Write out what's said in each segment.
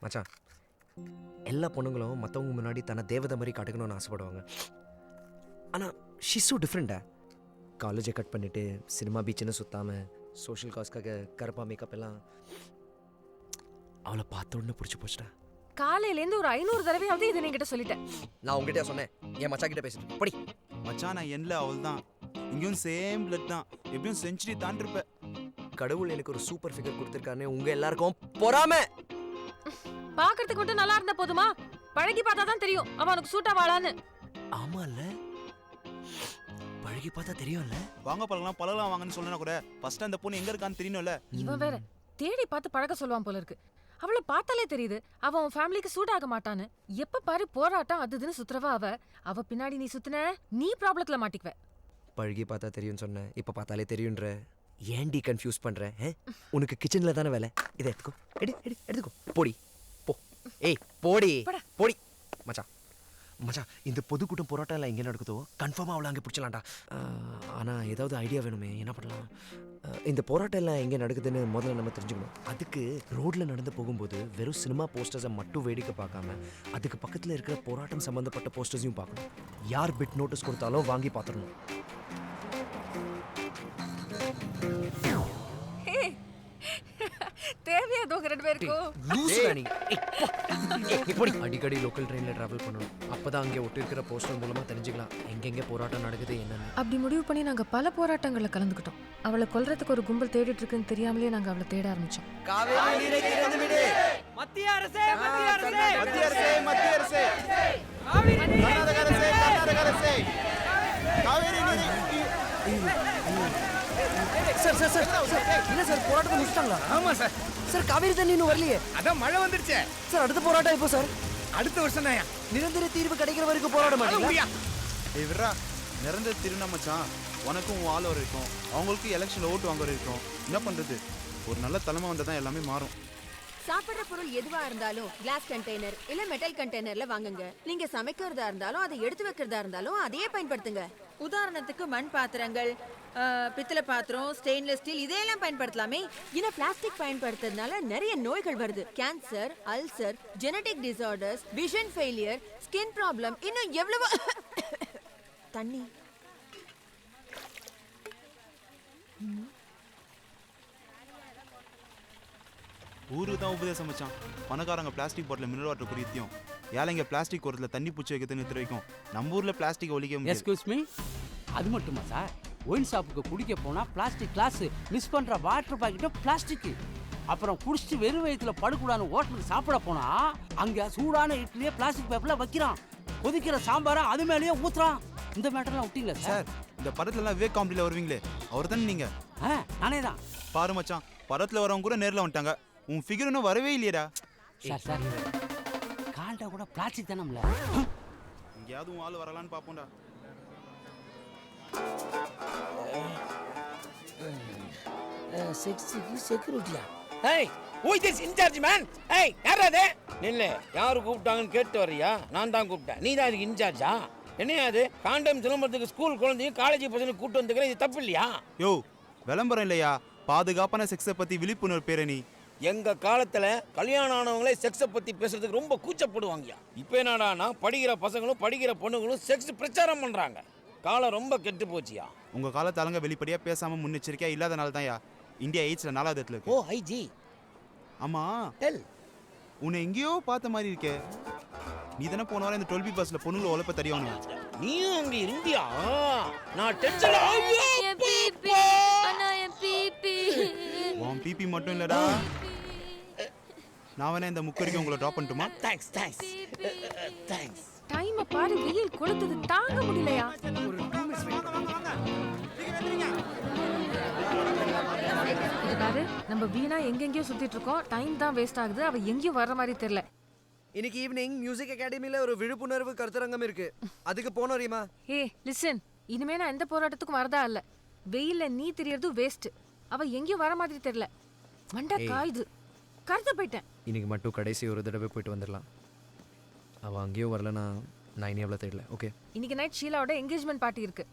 மச்சான், எல்லா பொண்ணுங்களும் மற்றவங்க முன்னாடி தன்னை தேவதை மாதிரி காட்டுக்கணும்னு ஆசைப்படுவாங்க. ஆனால் ஷீஸ் ஸோ டிஃப்ரெண்ட்டா. காலேஜை கட் பண்ணிவிட்டு சினிமா பீச்சுன்னு சுற்றாமல் சோஷியல் காஸ்க்காக கருப்பா மேக்கப் எல்லாம் அவளை பார்த்த உடனே பிடிச்சி போச்சுட்டா. காலையிலேருந்து ஒரு 500 தடவையாவது இதை நீங்கிட்ட சொல்லிட்டேன். நான் உங்ககிட்ட சொன்னேன், என் மச்சா கிட்ட பேசிட்டு படி. மச்சான் நான் என்ல அவள் தான், இங்கேயும் சேம் பிளட் தான், எப்படியும் செஞ்சுரி தாண்டிருப்பேன். கடவுள் எனக்கு ஒரு சூப்பர் ஃபிகர் கொடுத்துருக்கானே உங்க எல்லாருக்கும் பொறாம. பாக்குறதுக்கு மட்டும் நல்லா இருந்தா போதுமா? பழகி பார்த்தா தான் தெரியும் அவனுக்கு சூட்டா வாழான்னு. ஆமால, பழகி பார்த்தா தெரியும்ல. வாங்க பழகலாம் வாங்கன்னு சொன்னா கூட ஃபர்ஸ்ட் அந்த பொண்ணு எங்க இருக்கான்னு தெரியணும்ல. இவன் வேற தேடி பார்த்து பழக சொல்லுவான் போல இருக்கு. அவளை பார்த்தாலே தெரியுது அவன் ஃபேமிலிக்கு சூட் ஆக மாட்டான்னு. எப்ப பாரு போராட்டம் அதுன்னு சுத்துறவா அவ பின்னாடி நீ சுத்துன நீ ப்ராப்ளத்துல மாட்டிக்குவ. பழகி பார்த்தா தெரியும்னு சொன்னேன், இப்ப பார்த்தாலே தெரியும்ன்ற. ஏன்டி கன்ஃபியூஸ் பண்ற? உனக்கு கிச்சன்ல தானே வேலை, இதை எடுத்துக்கோ. எடுத்துக்கோ, போடி போ. ஏய் போடி போடி. மச்சான் மச்சான், இந்த பொதுக்கூட்டம் போராட்டம் எல்லாம் எங்கே நடக்குதோ கன்ஃபார்மாக அவளை அங்கே பிடிச்சலாம்டா. ஆனால் ஏதாவது ஐடியா வேணுமே, என்ன பண்ணலாம்? இந்த போராட்டம் எல்லாம் எங்கே நடக்குதுன்னு முதல்ல நம்ம தெரிஞ்சுக்கணும். அதுக்கு ரோட்டில் நடந்து போகும்போது வெறும் சினிமா போஸ்டர்ஸை மட்டும் வேடிக்கை பார்க்காம அதுக்கு பக்கத்தில் இருக்கிற போராட்டம் சம்மந்தப்பட்ட போஸ்டர்ஸையும் பார்க்கணும். யார் பிட் நோட்டீஸ் கொடுத்தாலும் வாங்கி பார்த்துடணும். தேவையாதோ ரெண்டு பேருக்கும் அடிக்கடி லோக்கல் ட்ரெயினில் டிராவல் பண்ணணும். அப்பதான் அங்கே ஒட்டி இருக்கிற போஸ்டர் மூலமா தெரிஞ்சுக்கலாம் எங்கெங்க போராட்டம் நடக்குது என்னன்னு. அப்படி முடிவு பண்ணி நாங்க பல போராட்டங்கள்ல கலந்துக்கிட்டோம். அவளை கொல்றதுக்கு ஒரு கும்பல் தேடிட்டு இருக்குன்னு தெரியாமலே நாங்க அவளை தேட ஆரம்பிச்சோம். மத்திய அரசே மத்திய அரசே மத்திய அரசே மத்திய அரசே கர்நாடக அரசே கர்நாடக அரசே காவேரி நீரை. சார் சார் சார் என்ன சார் போராட்டத்தை முடிச்சிட்டாங்களா? ஆமா சார். சார் காவேரி தண்ணி இன்னும் வரலையே. அதான் மழை வந்துருச்சே சார். அடுத்த போராட்டம் எப்போ சார்? அடுத்த வருஷம் தான். நிரந்தர தீர்வு கிடைக்கிற வரைக்கும் போராட மாட்டீங்களா? ஏய் விட்றா, நிரந்தர திருநா மச்சான். உனக்கும் உன் ஆள் வர இருக்கும், அவங்களுக்கு எலெக்ஷன்ல ஓட்டு வாங்க வர இருக்கும். என்ன பண்றது, ஒரு நல்ல தலைமை வந்தா தான் எல்லாமே மாறும். சாப்பிடுற பொருள் எதுவா இருந்தாலும் கிளாஸ் கண்டெய்னர் இல்ல மெட்டல் கண்டெய்னர்ல வாங்குங்க. நீங்க சமைக்கிறதா இருந்தாலும் அதை எடுத்து வைக்கிறதா இருந்தாலும் அதையே பயன்படுத்துங்க. உதாரணத்துக்கு மண் பாத்திரங்கள், பித்தளை பாத்திரம், ஸ்டெயின்லெஸ் ஸ்டீல் இதையெல்லாம் பயன்படுத்தலாமே. ஏன்னா பிளாஸ்டிக் பயன்படுத்துறதுனால நிறைய நோய்கள் வருது. Cancer, ulcer, genetic disorders, vision failure, skin problem, இன்னும் எவ்வளவு. தண்ணி ஊருக்கு தான் உபதேசம் மச்சான். பணக்காரங்க பிளாஸ்டிக் பாட்டில் மினரல் வாட்டர் குடித்தியும், ஏழைங்க பிளாஸ்டிக் குரத்துல தண்ணி பூச்சி வைக்கிறது நிறுத்த வைக்கும். நம்ம ஊர்ல பிளாஸ்டிக் ஒழிக்க முடியாது. எஸ்கியூஸ் மீ, அது மட்டுமா சார்? ஒயின் ஷாப்புக்கு குடிக்க போனால் பிளாஸ்டிக் கிளாஸ், மிஸ் பண்ணுற வாட்டர் பாக்கெட்டும் பிளாஸ்டிக்கு. அப்புறம் குடிச்சிட்டு வெறும் வயிற்றுல படுக்கூடாது ஹோட்டலுக்கு சாப்பிட போனால் அங்கே சூடான இட்லியே பிளாஸ்டிக் பேப்பரில் வைக்கிறான். கொதிக்கிற சாம்பாரை அது மேலேயே ஊற்றுறான். இந்த மேட்டர்லாம் விட்டீங்களா சார்? இந்த படத்துலலாம் விவேக் காமெடியில் வருவீங்களே, அவர் தானே நீங்க? நானே தான். பாரு மச்சான், படத்தில் வரவங்க கூட நேரில் வந்துட்டாங்க. உன் ஃபிகர் இன்னும் வரவே இல்லையடா. சார் சார், கால்டா கூட பிளாஸ்டிக் தானம்ல. எங்கேயாவது உன் ஆள் வரலான்னு பார்ப்போம்டா. செக்யூரிட்டியா? ஏய் who is this in charge man? ஏய் யாரா அது? நில்ல, யாரு கூப்பிட்டாங்கன்னு கேட்டு வரியா? நான் தான் கூப்பிட்டேன். நீ தான் இதுக்கு இன்சார்ஜா? என்னையா அது? காண்டம் சிலம்பரத்துக்கு ஸ்கூல் குழந்தையும் காலேஜ் பசங்க கூட்டு வந்துக்கிறேன், இது தப்பு இல்லையா? யோ விளம்பரம் இல்லையா, பாதுகாப்பான செக்ஸை பத்தி விழிப்புணர்வு பேரணி. எங்க காலத்துல கல்யாணம் ஆனவங்களே செக்ஸை பத்தி பேசுறதுக்கு ரொம்ப கூச்சப்படுவாங்கயா. இப்போ என்னடானா படிக்கிற பசங்களும் படிக்கிற பொண்ணுங்களும் செக்ஸ் பிரச்சாரம் பண்றாங்க. காலம் ரொம்ப கெட்டு போச்சியா. உங்க காலத்து ஆளுங்க வெளிப்படையா பேசாம முன்னெச்சரிக்கையா இல்லாதனால தான் இந்தியா எய்ட்ஸ்ல 4வது இடத்துல இருக்கு. ஓ ஐஜி. ஆமா டெல். உன்னை எங்கேயோ பார்த்த மாதிரி இருக்கே. நீ தானே போன வாரம் இந்த 12B பஸ்ல பொண்ணுங்களை உழப்ப தெரியும். நீயும் அங்க இருந்தியா? நான் டென்ஷன் உன் பிபி மட்டும் இல்லடா. நான் வேணா இந்த முக்கரிக்கு உங்களை ட்ராப் பண்ணட்டுமா? Thanks thanks thanks. டைம் பாரு, வெயில் கொளுத்துது, தாங்க முடியலையா? ஒரு 2 மினிட்ஸ் வெயிட் பண்ணுங்க. இது பாரு, நம்ம வீணா எங்கெங்கயோ சுத்திட்டு இருக்கோம். டைம் தான் வேஸ்ட் ஆகுது. அவ எங்கேயும் வர்ற மாதிரி தெரியல. இன்னைக்கு ஈவினிங் மியூசிக் அகாடமில ஒரு விழிப்புணர்வு கருத்தரங்கம் இருக்கு, அதுக்கு போனோம் ரீமா. ஏ லிசன், இனிமே நான் எந்த போராட்டத்துக்கும் வரதா இல்ல. வெயில்ல நீ தெரியறது வேஸ்ட். அவ எங்கேயும் வர மாதிரி தெரியல. மண்டை காயுது, கருத்து போயிட்டேன். இன்னைக்கு மட்டும் கடைசி ஒரு தடவை போயிட்டு வந்துடலாம். அவ அங்கேயும் வரலனா நான் இனி அவளை தெரியல. ஓகே, இன்னைக்கு நைட் ஷீலாவோட என்கேஜ்மெண்ட் பார்ட்டி இருக்கு.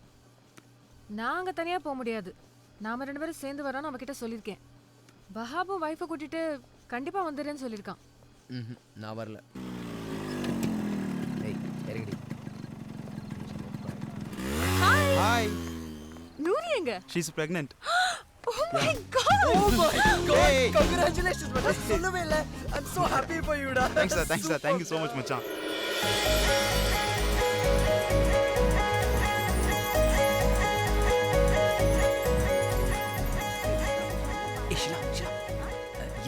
நாங்க தனியா போக முடியாது, நாம 2 பேரும் சேர்ந்து வரோன்னு அவகிட்ட சொல்லியிருக்கேன். வஹாபும் வைஃபை கூட்டிட்டு கண்டிப்பா வந்துடுறேன்னு சொல்லியிருக்கான். நான் வரல. ஏய் இறங்கடி. ஹாய். நூரி எங்க? She is pregnant. Oh my god! Oh my god! Hey. Congratulations man. சொல்லவே இல்ல. I'm so happy for you da. Thanks sir. Thank you so much மச்சான்.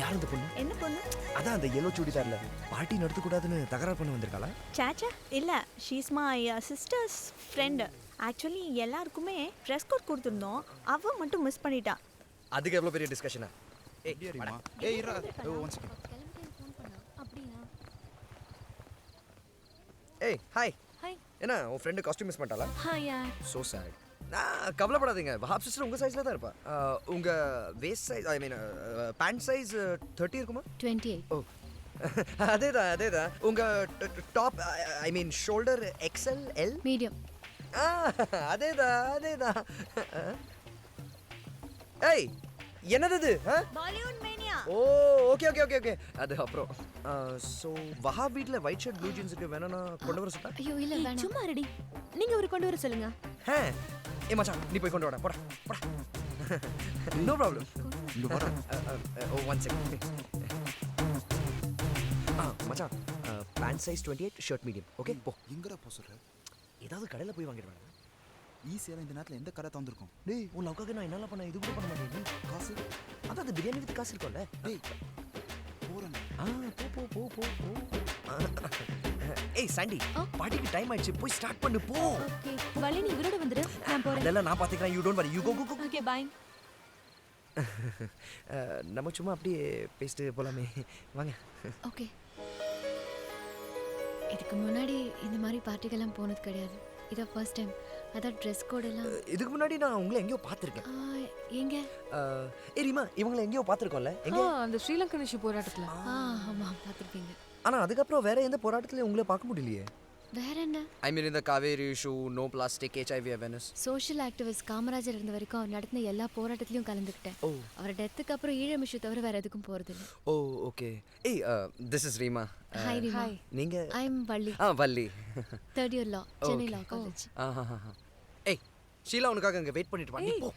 யார் அந்த பொண்ணு? என்ன பொண்ணு? அதான் அந்த yellow சுடிதார்ல பார்ட்டி நடத்த கூடாதுன்னு தகராறு பண்ண வந்திருக்காளா? சாச்சா இல்ல, she's my sisters friend. Actually எல்லாருக்குமே ட்ரெஸ் கோட் கொடுத்துருந்தோம், அவ மட்டும் மிஸ் பண்ணிட்டா. அதுக்கு எவ்வளவு பெரிய டிஸ்கஷனா? ஏய் அப்படியே ஏய் இரா. One second. ஏய் ஹாய். ஹாய். என்ன உன் ஃப்ரெண்ட் காஸ்டியூம் மிஸ் பண்ணிட்டாளா? ஹாயா. So sad. நான் கவலைப்படாதீங்க. வஹாப் சிஸ்டர் உங்க சைஸ்ல தான் இருப்பா. உங்க waist size I mean pant size 30 இருக்குமா? 28. ஓ அதேதான். உங்க top I mean shoulder XL L medium. அதேதான். ஏய் என்னது இது? Bollywood mania. Oh okay. அது அப்புறம் ஸோ வஹாப் வீட்ல ஒயிட் ஷர்ட் ப்ளூ ஜீன்ஸுக்கு வேணும்னா கொண்டு வர சொல்லிட்டா? ஐயோ இல்ல வேணாம். சும்மா ரெடி. நீங்க ஒரு கொண்டு வர சொல்லுங்க. ஏ மச்சான் நீ போய் கொண்டு வாடா போடா. No problem. இங்க வர. One second. மச்சான் pant size 28 shirt medium. Okay போ. எங்கடா போ சொல்ற? ஏதாவது கடையில் போய் வாங்கிடுவாங்க. ஈஸியாக இந்த நேரத்தில் எந்த கடை தந்திருக்கும்? டேய் உன் லவ்க்காக நான் என்னால் பண்ண இது கூட பண்ண மாட்டேன். காசு அதான் அந்த பிரியாணி வித்து காசு இருக்கும்ல. டேய் போறேன். போ. ஏய் சாண்டி பார்ட்டிக்கு டைம் ஆயிடுச்சு, போய் ஸ்டார்ட் பண்ணு போ. ஓகே வள்ளி, நீ இவரோட வந்துரு, நான் போறேன். அதெல்லாம் நான் பாத்துக்கிறேன். You don't worry. You go. Okay bye. நம்ம சும்மா அப்படியே பேசிட்டு போலாமே வாங்க. ஓகே. இதுக்கு முன்னாடி இந்த மாதிரி பார்ட்டிக்கெல்லாம் போனது கிடையாது. இதான் ஃபர்ஸ்ட் டைம். அதான் ட்ரெஸ் கோட் எல்லாம். இதுக்கு முன்னாடி நான் உங்களை எங்கேயோ பார்த்துருக்கேன். எங்க? ஏ ரீமா இவங்களை எங்கேயோ பார்த்துருக்கோம்ல. எங்க? அந்த ஸ்ரீலங்கன் இஷ்யூ போராட்டத்துல. ஆமா பார்த்துருப்பீங்க. ஆனா அதுக்கப்புறம் வேற எந்த போராட்டத்திலையும் உங்களை பார்க்க முடியலையே. வேற என்ன? ஐ மீன் இந்த Kaveri issue, no plastic, HIV awareness. Social activist Kamarajar இருந்த வரைக்கும் அவர் நடத்தின எல்லா போராட்டத்திலையும் கலந்துக்கிட்டேன். அவர் டெத்துக்கு அப்புறம் ஈழம் இஷ்யூ தவிர வேற எதுக்கும் போறதில்லை. Oh okay. ஏய் this is Reema. Hi Reema. நீங்க? I am Valli. Valli. 3rd year law, Chennai law college. ஏய் ஷீலா உனக்காக அங்க வெயிட் பண்ணிட்டு வா. நீ போ.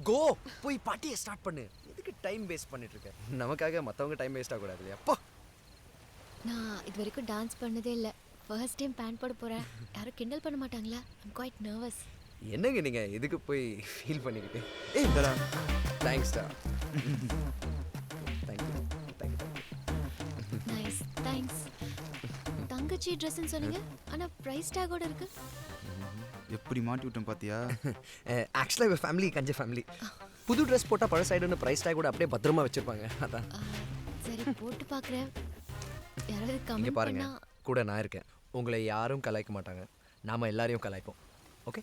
கோ போய் பார்ட்டியை ஸ்டார்ட் பண்ணு. எதுக்கு டைம் வேஸ்ட் பண்ணிட்டு இருக்க? நமக்காக மத்தவங்க டைம் வேஸ்ட் ஆக கூடாது இல்லையா? போ. நான் இது வரைக்கும் டான்ஸ் பண்ணதே இல்லை. ஃபர்ஸ்ட் டைம் பேண்ட் போட போறேன். யாரும் கிண்டல் பண்ண மாட்டாங்களா? I'm quite nervous. என்னங்க நீங்க இதுக்கு போய் ஃபீல் பண்ணிக்கிட்டு? ஏய் இந்தடா. தேங்க்ஸ் டா. Thank you. Nice thanks. தங்கச்சி ட்ரெஸ்ன்னு சொன்னீங்க, ஆனா பிரைஸ் டேகோட இருக்கு. எப்படி மாட்டி விட்டேன் பாத்தியா? ஆக்சுவலா இவ ஃபேமிலி கஞ்ச ஃபேமிலி. புது ட்ரெஸ் போட்டா பழசாயிடுன்னு பிரைஸ் டேக் கூட அப்படியே பத்திரமா வச்சிருப்பாங்க. அதான். சரி போட்டு பார்க்குறேன். யாராவது இங்க கமெண்ட் பாருங்க, பண்ணா. கூட நான் இருக்கேன். உங்களை யாரும் கலாய்க்க மாட்டாங்க. நாம எல்லாரையும் கலாய்ப்போம். ஓகே?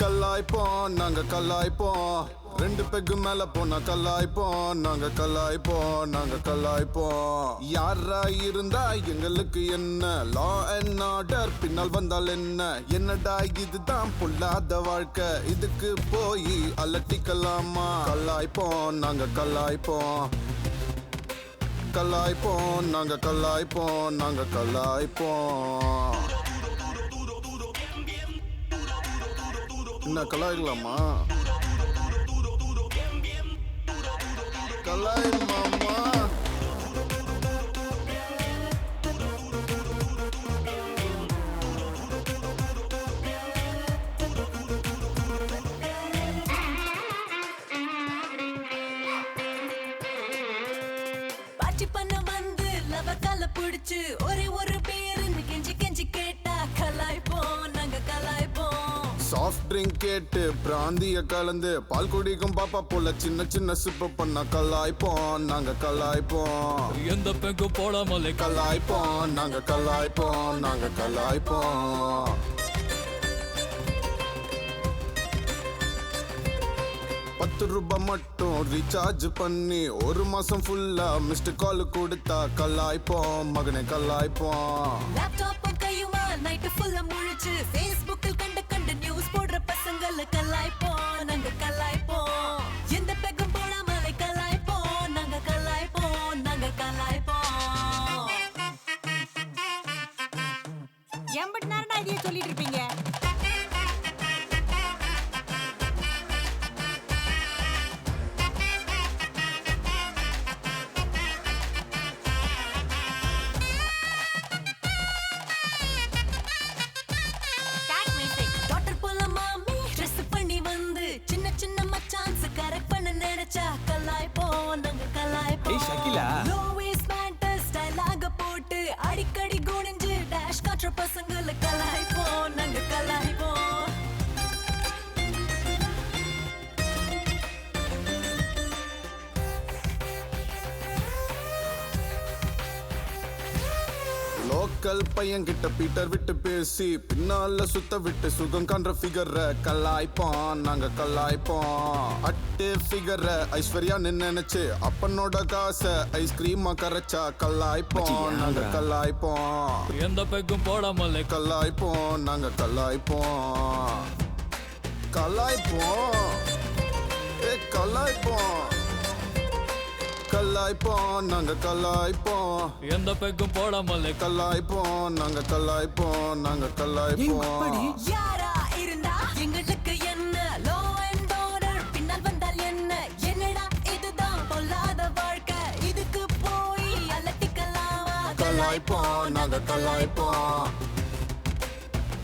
கல்லாய்ப்போம் நாங்க கல்லாய்ப்போம், 2 பெக்கு மேல போனா கல்லாய்ப்போம், நாங்க கல்லாய்ப்போம். யாரா இருந்தா எங்களுக்கு என்ன? லா அண்ட் ஆர்டர் பின்னால் வந்தால் என்ன? என்னடா இதுதான் பொல்லாத வாழ்க்கை, இதுக்கு போய் அலட்டிக்கலாமா? கல்லாய்ப்போம் நாங்க கல்லாய்ப்போம், நாங்க கல்லாய்ப்போம். என்ன கலாய்க்கலாமா? கலாய் மாமா. பாச்சி பண்ண வந்து லவக்கால புடிச்சு ஒரே ஒரு பேருன்னு கெஞ்சி கேட்டா கலாய்ப்போம் நாங்க கலாய்ப்போம். சாஃப்ட் ட்ரிங்க் கேட்டு பிராந்திய கலந்து பால் குடிக்கும் பாப்பா போல சின்ன சின்ன சிப்ப பண்ண கலாய்ப்போம் நாங்க கலாய்ப்போம் எந்த பெங்கு போடாமலே கலாய்ப்போம் நாங்க கலாய்ப்போம் நாங்க கலாய்ப்போம் 10 ரூபாய் மட்டும் ரீசார்ஜ் பண்ணி ஒரு மாசம் ஃபுல்லா மிஸ்டு கால் கொடுத்தா கலாய்ப்போம் மகனே கலாய்ப்போம் லேப்டாப்பும் கையுமா நைட்டு ஃபுல்லா முழிச்சு ஃபேஸ்புக்கில் கண்ட நியூஸ் போடுற பசங்கள கலாய்ப்போம் நாங்க கலாய்ப்போம் எந்த பெக்கும் போடாமலே கலாய்ப்போம் நாங்க கலாய்ப்போம் நாங்க கலாய்ப்போம் எம்பட்டு நேரம்டா இதையே சொல்லிட்டு இருப்பீங்க டாக்டர் போல மாமி ட்ரெஸ் பண்ணி வந்து சின்ன சின்ன மச்சான்ஸ் கரெக்ட் பண்ண நினைச்சா கலாய்ப்போம் நாங்க கலாய்ப்போம் ஏய் ஷக்கிலா லோ வேஸ்ட் பேண்ட் ஸ்டைலாக போட்டு அடிக்கடி குனிஞ்சு டேஷ் காட்டுற பசங்கள கலாய்ப்போம் நாங்க கலாய்ப்போம் லோக்கல் பையன் கிட்ட பீட்டர் விட்டு பேசி பின்னால சுத்த விட்டு சுகம் காண்ற ஃபிகர கலாய்ப்போம் நாங்க கலாய்ப்போம் அட்டு ஃபிகர ஐஸ்வர்யா நினைச்சு அப்பனோட காசை ஐஸ்கிரீமா கரைச்சா கலாய்ப்போம் நாங்க கலாய்ப்போம் எந்த பெங்கும் போடாமலே கலாய்ப்போம் நாங்க கலாய்ப்போம் கலாய்ப்போம் கலாய்ப்போம் கலாய்ப்போம் நாங்க கலாய்ப்போம் எந்த பெங்கும் போடாமலே கலாய்ப்போம் நாங்க கலாய்ப்போம் நாங்க கலாய்ப்போம் யாரா இருந்தா எங்களுக்கு என்ன லோ அண்ட் ஆர்டர் பின்னால் வந்தால் என்ன என்னடா இதுதான் பொல்லாத வாழ்க்கை இதுக்கு போய் அலட்டிக்கலாமா கலாய்ப்போம் நாங்க கலாய்ப்போம்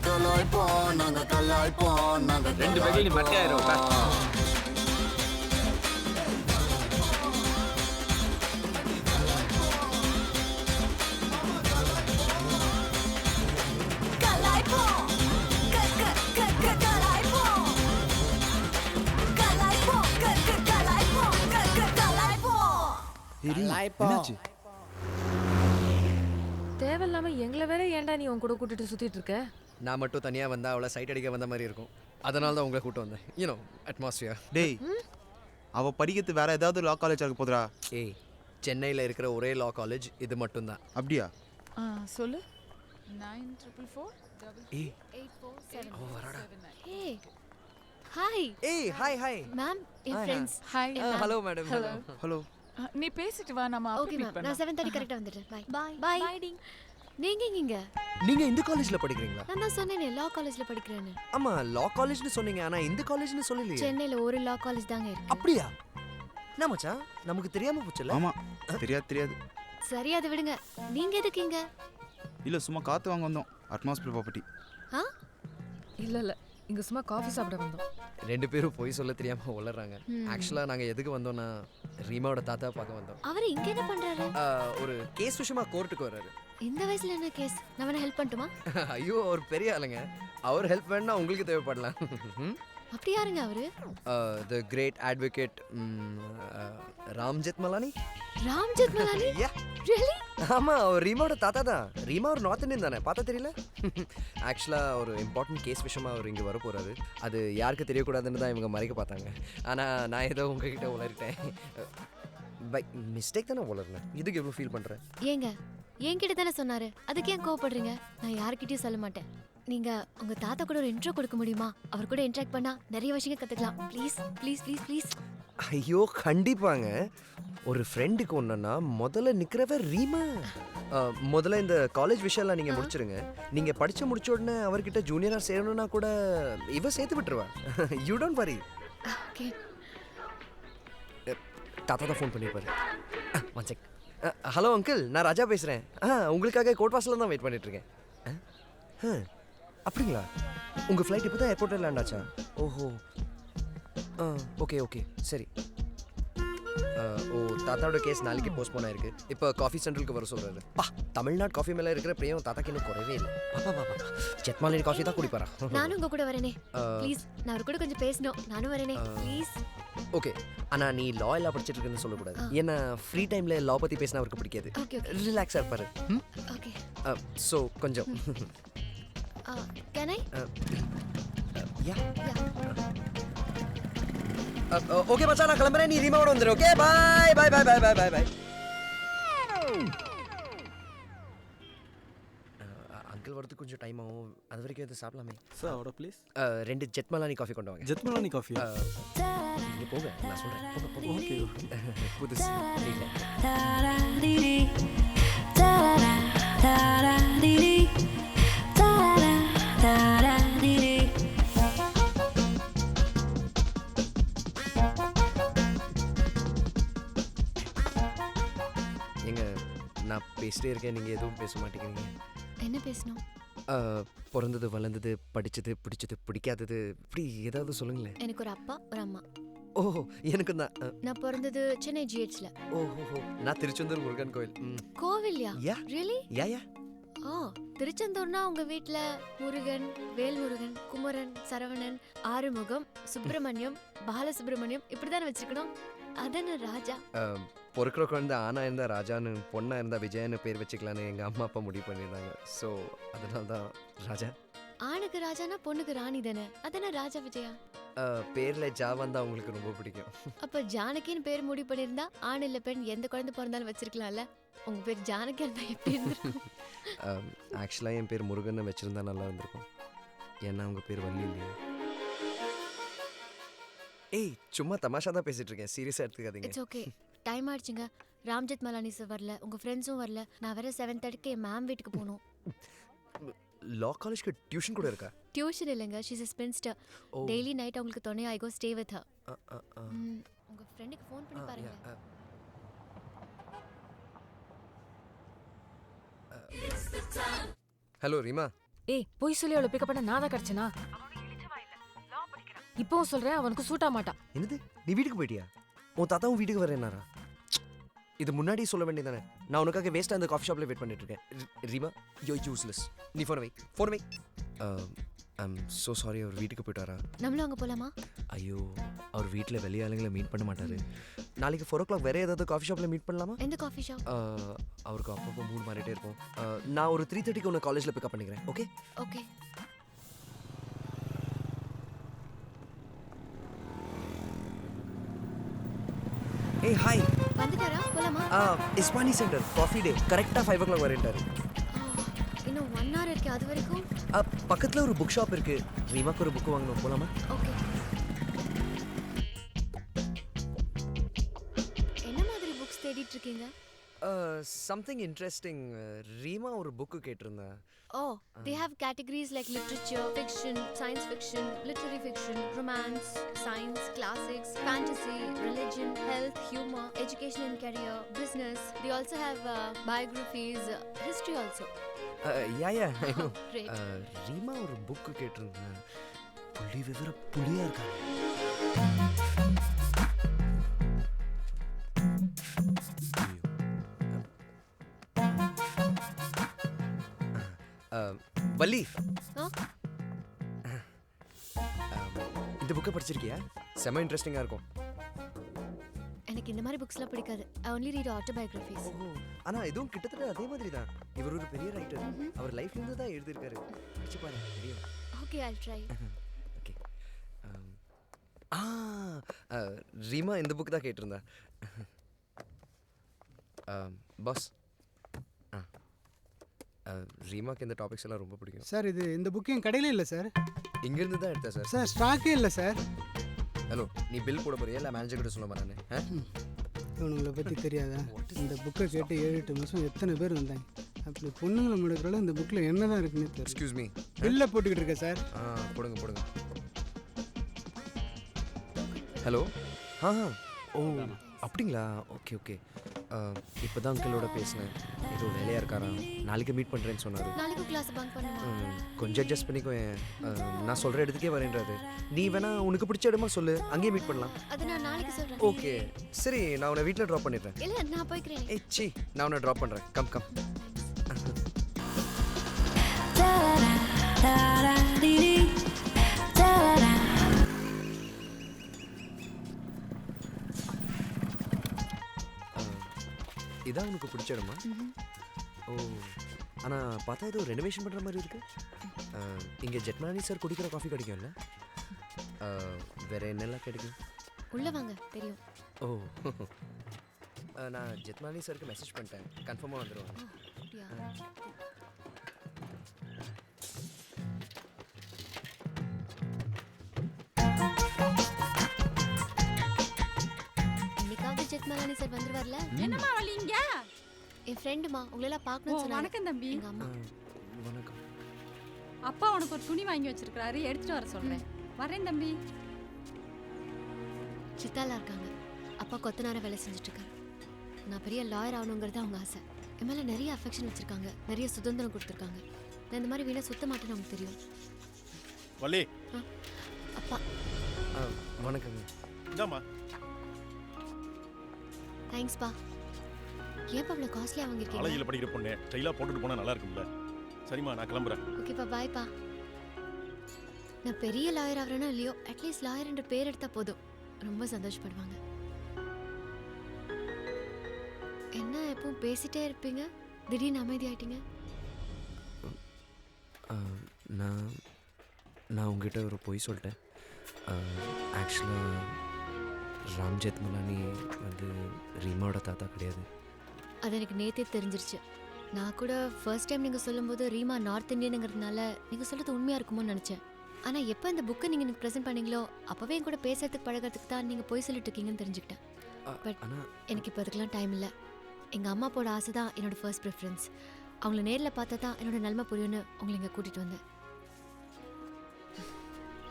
கலாய்ப்போம் நாங்க கலாய்ப்போம் நாங்க ரெண்டு பேரும் நீ மட்டையாயிரும் கலாய்ப்போம் கலாய்ப்போம் கலாய்ப்போம் கலாய்ப்போம் கலாய்ப்போம் தேவையில்லாம எங்களை வேற ஏன்டா நீ உன் கூட கூட்டிட்டு சுத்திட்டு இருக்க? நான் மட்டும் தனியா வந்தா அவளை சைட் அடிக்க வந்த மாதிரி இருக்கும். அதனால தான் உங்களை கூட்டு வந்தேன். You know atmosphere. டேய் அவ படிக்கிறது வேற ஏதாவது லா காலேஜ் இருக்க போதுடா. ஏய் சென்னையில் இருக்கிற ஒரே லா காலேஜ் இது மட்டும்தான். அப்படியா? சொல்லு 9444 ஏய் 8477 அவ வரடா. ஏய் ஹாய் ஏய் ஹாய் ஹாய் மேம் என் friends hi hello madam. Hello. நீ பேசிட்டு வா நம்ம ஓகே அப்புறம் மேம் மீட் நான் பண்ணலாம் 7:30 கரெக்ட்டா வந்துடுறேன் பை பை பை நீங்க எங்க நீங்க இந்த காலேஜ்ல படிக்கிறீங்களா? நான் தான் சொன்னேனே லா காலேஜ்ல படிக்கிறேன்னு. ஆமா லா காலேஜ்னு சொன்னீங்க ஆனா இந்த காலேஜ்னு சொல்லலையே. சென்னையில ஒரு லா காலேஜ் தாங்க இருக்கு. அப்படியா? என்ன மச்சான் நமக்கு தெரியாம போச்சுல. ஆமா தெரியாது. சரி அதை விடுங்க. நீங்க எதுக்கு இங்க? இல்ல சும்மா காத்து வாங்க வந்தோம். Atmosphere property. ஆ இல்ல இங்க சும்மா காஃபி சாப்பிட வந்தோம். ரெண்டு பேரும் போய் சொல்ல தெரியாம உளறாங்க. ஆக்சுவலா நாங்க எதுக்கு வந்தோம்னா ரீமாவோட தாத்தா பார்க்க வந்தோம். அவர் இங்க என்ன பண்றாரு? ஒரு கேஸ் விஷயமா கோர்ட்டுக்கு வர்றாரு. இந்த வயசுல என்ன கேஸ்? நான் வேணா ஹெல்ப் பண்ணட்டுமா? ஐயோ அவர் பெரிய ஆளுங்க. அவர் ஹெல்ப் வேணா உங்களுக்கு தேவைப்படலாம். அப்படி யாருங்க அவரு? The great advocate Ramjeth Malani. Ramjeth Malani? Yeah. Really? ஆமா அவர் ரீமாவோட தாத்தா தான். ரீமா ஒரு நார்த் இந்தியன் தானே பார்த்தா தெரியல. ஆக்சுவலாக ஒரு இம்பார்ட்டன்ட் கேஸ் விஷயமா அவர் இங்கே வர போகிறாரு. அது யாருக்கு தெரியக்கூடாதுன்னு தான் இவங்க மறைக்க பார்த்தாங்க. ஆனால் நான் ஏதோ உங்ககிட்ட உளறிட்டேன். பை மிஸ்டேக் தானே உளறினேன். இதுக்கு எவ்வளோ ஃபீல் பண்ணுறேன்? ஏங்க என்கிட்ட தானே சொன்னாரு. அதுக்கு ஏன் கோவப்படுறீங்க? நான் யார்கிட்டயும் சொல்ல மாட்டேன். நீங்க உங்க தாத்தா கூட ஒரு இன்ட்ரோ கொடுக்க முடியுமா? அவர் கூட இன்டராக்ட் பண்ணா நிறைய விஷயங்கள் கத்துக்கலாம். Please please please please. ஐயோ கண்டிப்பாங்க. ஒரு ஃப்ரெண்டுக்கு ஒன்றுன்னா முதல்ல நிற்கிறவ ரீமா. முதல்ல இந்த காலேஜ் விஷயம்லாம் நீங்கள் முடிச்சிருங்க. நீங்கள் படித்து முடிச்ச உடனே அவர்கிட்ட ஜூனியராக சேரணும்னா கூட இவ சேர்த்து விட்டுருவா. You don't worry. ஓகே. தாத்தா தான் ஃபோன் பண்ணியிருப்பாரு. One check. ஹலோ அங்கிள் நான் ராஜா பேசுகிறேன். உங்களுக்காக கோட் வாசலில் தான் வெயிட் பண்ணிட்டுருக்கேன். அப்படிங்களா? உங்கள் ஃப்ளைட் இப்போ தான் ஏர்போர்ட்டில் லேண்ட் ஆச்சா? ஓஹோ ஓகே சரி ஓ தாத்தாவோட கேஸ் நாளைக்கு போஸ்ட்போன் ஆயிருக்கு. இப்போ காஃபி சென்ட்ரலுக்கு வர சொல்றாரு. பா தமிழ்நாடு காஃபி மேல இருக்கிற பிரியம் தாத்தாக்கு இன்னும் குறைவே இல்லை. பாப்பா ஜெத்மாலினி காஃபி தான் குடிப்பாரா? நானும் உங்க கூட வரேனே ப்ளீஸ். நான் அவர் கூட கொஞ்சம் பேசணும். நானும் வரேனே ப்ளீஸ். ஓகே ஆனா நீ லா எல்லாம் படிச்சிட்டு இருக்குன்னு சொல்லக்கூடாது. ஏன்னா ஃப்ரீ டைம்ல லா பத்தி பேசினா அவருக்கு பிடிக்காது. ஓகே ஓகே ரிலாக்ஸா இருப்பாரு. ஓகே ஸோ கொஞ்சம் கேன் ஐ யா ஓகே மச்சான் நான் கிளம்புறேன். நீ ரீமாவோட வந்துரு. ஓகே பாய் பாய் பாய் பாய் பாய் பாய் பாய். அங்கிள் வரதுக்கு கொஞ்சம் டைம் ஆகும். அது வரைக்கும் எது சாப்பிடலாமே sir order please. 2 Jethmalani coffee கொண்டு வாங்க. ஜெத்மலானி காஃபி. நீங்க போங்க நான் சொல்றேன். போங்க ஓகே புதுசு இல்ல. எங்க நான் பேசிட்டே இருக்கேன், நீங்க எதுவும் பேச மாட்டேங்கிறீங்க. என்ன பேசணும்? பிறந்தது வளர்ந்தது படிச்சது பிடிச்சது பிடிக்காதது இப்படி ஏதாவது சொல்லுங்களேன். எனக்கு ஒரு அப்பா ஒரு அம்மா. ஓ எனக்கு தான். நான் பிறந்தது சென்னை ஜிஹெச்ல. ஓஹோ நான் திருச்செந்தூர் முருகன் கோயில். கோவில்யா? யா ரியலி? யா யா. ஓ திருச்செந்தூர்னா உங்க வீட்ல முருகன், வேல்முருகன், குமரன், சரவணன், ஆறுமுகம், சுப்பிரமணியம், பாலசுப்பிரமணியம் இப்படிதானே வச்சிருக்கணும். அதான ராஜா. பொறுக்கிற குழந்தை ஆனா இருந்தா ராஜான்னு, பொண்ணா இருந்தா விஜயன்னு பேர் வச்சுக்கலான்னு எங்க அம்மா அப்பா முடிவு பண்ணியிருந்தாங்க. ஸோ அதனால தான் ராஜா. ஆணுக்கு ராஜானா பொண்ணுக்கு ராணி தானே, அதானே ராஜா விஜயா. பேர்ல ஜா வந்தா அவங்களுக்கு ரொம்ப பிடிக்கும். அப்ப ஜானகின்னு பேர் முடிவு பண்ணியிருந்தா ஆண் இல்ல பெண் எந்த குழந்தை பிறந்தாலும் வச்சிருக்கலாம்ல. உங்க பேர் ஜானகி இருந்தா எப்படி இருந்திருக்கும்? ஆக்சுவலாக என் பேர் முருகன் வச்சிருந்தா நல்லா இருந்திருக்கும். ஏன்னா உங்க பேர் வள்ளி இல்லையா? ஏய் சும்மா தமாஷா தான் பேசிட்டு இருக்கேன், சீரியஸா எடுத்துக்காதீங்க. It's okay. டைம் ஆயிடுச்சுங்க. ராம்ஜெத் மலானி சார் வரல, உங்க ஃப்ரெண்ட்ஸும் வரல. நான் வேற 7:30க்கு என் மேம் வீட்டுக்கு போகணும். லா காலேஜ்க்கு டியூஷன் கூட இருக்கா? டியூஷன் இல்லைங்க, she's a spinster. Daily night அவங்களுக்கு துணை ஐ கோ ஸ்டே வித் ஹர். உங்க ஃப்ரெண்டுக்கு ஃபோன் பண்ணி பாருங்க. ஹலோ ரீமா. ஏய் போய் சொல்லி அவளை பிக்கப் பண்ண நான் தான் கிடைச்சனா? இப்பவும் சொல்றேன் அவனுக்கு சூட் ஆக மாட்டான். என்னது நீ வீட்டுக்கு போயிட்டியா? உன் தாத்தாவும் வீட்டுக்கு வரேன்னாரா? இது முன்னாடி சொல்ல வேண்டியதானே. நான் உனக்காக வேஸ்ட்டாக அந்த காஃபி ஷாப்பில் வெயிட் பண்ணிட்டு இருக்கேன். Reema you useless. நீ ஃபோன் வை. I'm so sorry. அவர் வீட்டுக்கு போயிட்டாரா? நம்மளும் அங்கே போகலாமா? ஐயோ அவர் வீட்டில் வெளியே ஆளுங்களை மீட் பண்ண மாட்டாரு. நாளைக்கு 4 o'clock வேற ஏதாவது காஃபி ஷாப்பில் மீட் பண்ணலாமா? எந்த காஃபி ஷாப்? அவருக்கு அப்பப்போ மூடு மாறிட்டே இருக்கும். நான் ஒரு 3:30க்கு உன்னை காலேஜில் பிக்கப் பண்ணிக்கிறேன். Okay okay. ஏய் ஹாய். வந்துட்டாரா? போலாமா? இஸ்பானி சென்டர் காஃபி டே கரெக்டாக 5 o'clock வரேன்ட்டாரு. இன்னும் 1 hour இருக்கு. அது வரைக்கும் பக்கத்தில் ஒரு புக் ஷாப் இருக்கு. ரீமாக்கு ஒரு புக் வாங்கணும், போலாமா? ஓகே. என்ன மாதிரி புக்ஸ் தேடிட்டு இருக்கீங்க? Something interesting. ரீமா ஒரு புக்கு கேட்டிருந்தா. Oh, they have categories like literature, fiction, science fiction, literary fiction, romance, science, classics, fantasy, religion, health, humor, education and career, business. They also have biographies, history also. Yeah, I know. Great. Reema ஒரு book கேட்டிருந்தா. புள்ளி விவர புளியா இருக்காங்க. வள்ளி, இந்த புக்கை படிச்சிருக்கியா? செம இன்ட்ரெஸ்டிங்காக இருக்கும். எனக்கு இந்த மாதிரி புக்ஸ்லாம் பிடிக்காது. I only read autobiographies. ஆனால் இதுவும் கிட்டத்தட்ட அதே மாதிரி தான். இவர் ஒரு பெரிய ரைட்டர். அவர் லைஃப்லேருந்து தான் எழுதியிருக்காரு. படிச்சு பாருங்க தெரியும். Okay, I'll try. Okay. Reema இந்த புக் தான் கேட்டிருந்தா. பாஸ், ரீமாக்கு இந்த டாபிக்ஸ் எல்லாம் ரொம்ப பிடிக்கும். சார் இது இந்த புக்கு என் கடையில் இல்லை சார். இங்கேருந்து தான் எடுத்தேன் சார். சார் ஸ்டாக்கே இல்லை சார். ஹலோ, நீ பில் போட போறியா இல்லை மேனேஜர் கிட்ட சொல்ல மாட்டானே? இவனுங்களை பற்றி தெரியாதா? இந்த புக்கை கேட்டு 7-8 மாதம் எத்தனை பேர் வந்தாங்க. அப்படி பொண்ணுங்களை முடுக்கிறால இந்த புக்கில் என்ன தான் இருக்குன்னு தெரியும். எக்ஸ்கியூஸ் மீ, பில்லை போட்டுக்கிட்டு இருக்கேன் சார். போடுங்க. ஹலோ. ஓ அப்படிங்களா? ஓகே. இப்போதான் அங்கிளோட பேசினேன். ஏதோ வேலையாக இருக்காராம், நாளைக்கு மீட் பண்ணுறேன்னு சொன்னார். நாளைக்கு கிளாஸ் பங்க் பண்ணுமா? கொஞ்சம் அட்ஜஸ்ட் பண்ணிக்கோ. நான் சொல்கிற இடத்துக்கே வரேன்றாரு. நீ வேணா உனக்கு பிடிச்ச இடமா சொல்லு, அங்கேயே மீட் பண்ணலாம். அது நான் நாளைக்கு சொல்றேன். ஓகே சரி, நான் உன்னை வீட்டில் ட்ராப் பண்ணிடுறேன். இல்ல நான் போய்க்கிறேன். ஏய் சி, நான் உன்னை ட்ராப் பண்ணுறேன். Come come. இதான் உனக்கு பிடிச்ச இடமா? ஓ, ஆனால் பார்த்தா ஏதோ ரெனோவேஷன் பண்ணுற மாதிரி இருக்கு. இங்கே ஜெட்மலானி சார் குடிக்கிற காஃபி கிடைக்கும்ல? வேற என்னெல்லாம் கிடைக்கும்? உள்ள வாங்க, தெரியும். ஓ, நான் ஜெட்மலானி சாருக்கு மெசேஜ் பண்ணிட்டேன், கன்ஃபார்மாக வந்துடுவாங்க. இன்னைக்காவது ஜெத்மலானி சார் வந்துருவார்ல? என்னம்மா வளீங்க? என் ஃப்ரெண்டுமா, உங்களெல்லாம் பார்க்கணும்னு சொன்னாங்க. வணக்கம் தம்பி. எங்க அம்மா. வணக்கம். அப்பா உனக்கு ஒரு துணி வாங்கி வச்சிருக்காரு, எடுத்துட்டு வர சொல்றேன். வரேன் தம்பி. சித்தாலா இருக்காங்க. அப்பா கொத்தனார வேலை செஞ்சுட்டு இருக்காரு. நான் பெரிய லாயர் ஆகணுங்கிறது அவங்க ஆசை. என் மேலே நிறைய அஃபெக்ஷன் வச்சிருக்காங்க, நிறைய சுதந்திரம் கொடுத்துருக்காங்க. நான் இந்த மாதிரி வீணை சுத்த மாட்டேன்னு அவங்களுக்கு தெரியும். வள்ளி. அப்பா. வணக்கங்க. இந்தாம்மா. தேங்க்ஸ் பா. ஏன்ப்பா இவ்வளோ காஸ்ட்லியாக வாங்கியிருக்கீங்க? காலேஜில் படிக்கிற பொண்ணு ஸ்டைலாக போட்டுட்டு போனால் நல்லா இருக்கும்ல. சரிம்மா, நான் கிளம்புறேன். ஓகேப்பா, பாய்ப்பா. நான் பெரிய லாயர் ஆகிறேனோ இல்லையோ, அட்லீஸ்ட் லாயர் என்ற பேர் எடுத்தா போதும், ரொம்ப சந்தோஷப்படுவாங்க. என்ன எப்பவும் பேசிட்டே இருப்பீங்க, திடீர்னு அமைதியாயிட்டீங்க? நான் உங்ககிட்ட ஒரு பொய் சொல்லிட்டேன். ஆக்சுவலாக ராம் ஜெத்மலானி வந்து ரீமாவோட தாத்தா கிடையாது. அது எனக்கு நேற்றே தெரிஞ்சிருச்சு. நான் கூட ஃபர்ஸ்ட் டைம் நீங்கள் சொல்லும்போது ரீமா நார்த் இந்தியனுங்கிறதுனால நீங்கள் சொல்கிறது உண்மையாக இருக்குமோன்னு நினச்சேன். ஆனால் எப்போ இந்த புக்கை நீங்கள் எனக்கு ப்ரெசென்ட் பண்ணீங்களோ அப்போவே என் கூட பேசுறதுக்கு பழகிறதுக்கு தான் நீங்கள் போய் சொல்லிட்டு இருக்கீங்கன்னு தெரிஞ்சுக்கிட்டேன். பட் எனக்கு இப்போ அதுக்கெலாம் டைம் இல்லை. எங்கள் அம்மா அப்பாவோட ஆசை தான் என்னோடய ஃபர்ஸ்ட் ப்ரிஃபரன்ஸ். அவங்கள நேரில் பார்த்தா தான் என்னோட நன்மை புரியும்னு உங்களை இங்கே கூட்டிகிட்டு வந்தேன்.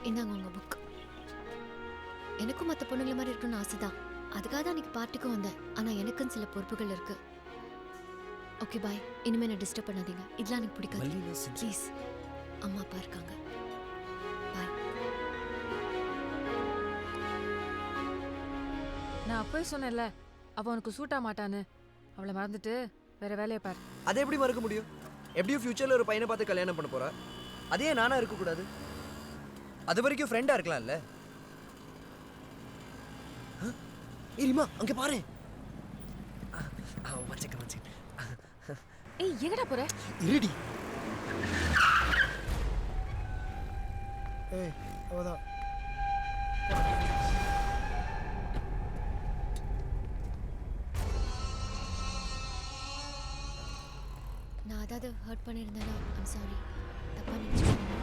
இந்தாங்க உங்கள் புக். எனக்கும் மற்ற பொண்ணுங்களை மாதிரி இருக்கணும்னு ஆசை தான். அதுக்காக தான் அன்றைக்கி பார்ட்டிக்கும் வந்தேன். ஆனால் எனக்குன்னு சில பொறுப்புகள் இருக்குது. Okay bye. இனிமேல் நான் டிஸ்டர்ப் பண்ணாதீங்க. இதெல்லாம் எனக்கு பிடிக்காது. ப்ளீஸ். அம்மா அப்பா இருக்காங்க. பாய். நான் அப்பவே சொன்னேன்ல, அவ உனக்கு சூட்டா மாட்டான்னு. அவளை மறந்துட்டு வேற வேலையை பாரு. அதை எப்படி மறக்க முடியும்? எப்படியும் ஃபியூச்சரில் ஒரு பையனை பார்த்து கல்யாணம் பண்ண போறா. அதே நானா இருக்கக்கூடாது? அது வரைக்கும் ஃப்ரெண்டாக இருக்கலாம்ல? ரீமா, அங்கே பாரு. ஏய், எங்கடா போற? இருடி. ஏய், அவதான். நான் அதாவது ஹர்ட் பண்ணியிருந்தேன்னா ஐம் சாரி. தப்பா நினச்சிக்கோங்க.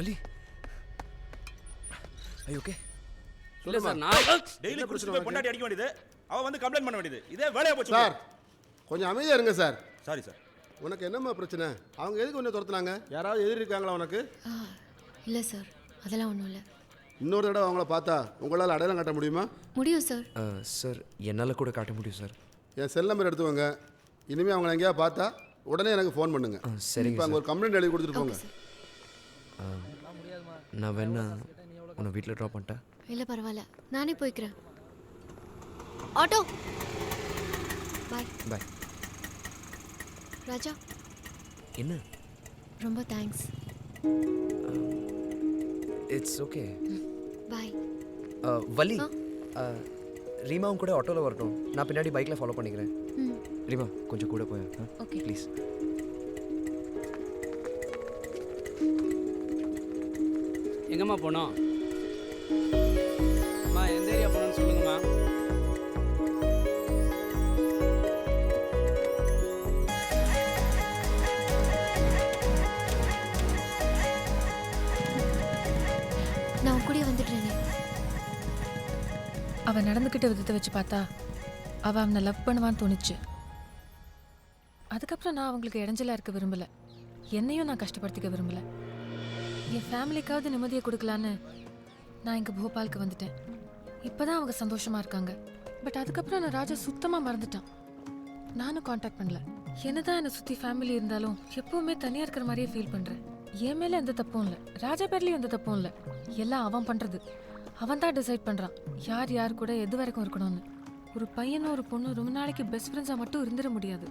வலி. ஐ ஓகே? இல்ல சார் நான் டெய்லி குடிச்சிட்டு போய் பொண்டாட்டி அடிக்க வேண்டியது, அவ வந்து கம்ப்ளைண்ட் பண்ண வேண்டியது, இதே வேலையா போச்சு சார் கொஞ்சம் அமைதியாக இருங்க சார். Sorry sir. உனக்கு என்னம்மா பிரச்சனை? அவங்க எதுக்கு ஒன்று துரத்துனாங்க? யாராவது எதிரி இருக்காங்களா உனக்கு? இல்லை சார், அதெல்லாம் ஒன்றும் இல்லை. இன்னொரு தடவை அவங்கள பார்த்தா உங்களால் அடையாளம் காட்ட முடியுமா? முடியும் சார். சார் என்னால் கூட காட்ட முடியும் சார். என் செல் நம்பர் எடுத்துவாங்க. இனிமேல் அவங்கள எங்கேயா பார்த்தா உடனே எனக்கு ஃபோன் பண்ணுங்க. சரிங்க. இப்போ அங்கே ஒரு கம்ப்ளைண்ட் எழுதி கொடுத்துட்டு போங்க. நான் வேணா உன்னை வீட்டில் ட்ராப் பண்ணிட்டேன். இல்லை பரவாயில்ல, நானே போய்க்கிறேன். ஆட்டோ பாய். பாய். ராஜா என்ன? ரொம்ப தேங்க்ஸ். It's okay. பாய். வலி, ரீமாவும் கூட ஆட்டோவில் வரட்டும், நான் பின்னாடி பைக்கில் ஃபாலோ பண்ணிக்கிறேன். ரீமா கொஞ்சம் கூட போய் ஓகே ப்ளீஸ். எங்கம்மா போனோம்? அம்மா எந்த ஏரியா போகணும்னு சொல்லுங்கம்மா. நான் உன் கூடயே வந்துடுறேனே. அவன் நடந்துக்கிட்ட விதத்தை வச்சு பார்த்தா அவள் அவனை லவ் பண்ணுவான்னு தோணுச்சு. அதுக்கப்புறம் நான் அவங்களுக்கு இடைஞ்சலாக இருக்க விரும்பலை, என்னையும் நான் கஷ்டப்படுத்திக்க விரும்பலை. என் ஃபேமிலிக்காவது நிம்மதியை கொடுக்கலான்னு நான் இங்கே போபாலுக்கு வந்துட்டேன். இப்போ தான் அவங்க சந்தோஷமாக இருக்காங்க. பட் அதுக்கப்புறம் நான் ராஜா சுத்தமாக மறந்துட்டான். நானும் காண்டாக்ட் பண்ணல. என்னதான் என்னை சுற்றி ஃபேமிலி இருந்தாலும் எப்பவுமே தனியாக இருக்கிற மாதிரியே ஃபீல் பண்ணுறேன். என் மேலே எந்த தப்பும் இல்லை, ராஜா பேர்லேயும் எந்த தப்பும் இல்லை. எல்லாம் அவன் பண்ணுறது. அவன் தான் டிசைட் பண்ணுறான் யார் யார் கூட எது வரைக்கும் இருக்கணும்னு. ஒரு பையனும் ஒரு பொண்ணு ரொம்ப நாளைக்கு பெஸ்ட் ஃப்ரெண்ட்ஸாக மட்டும் இருந்துட முடியாது.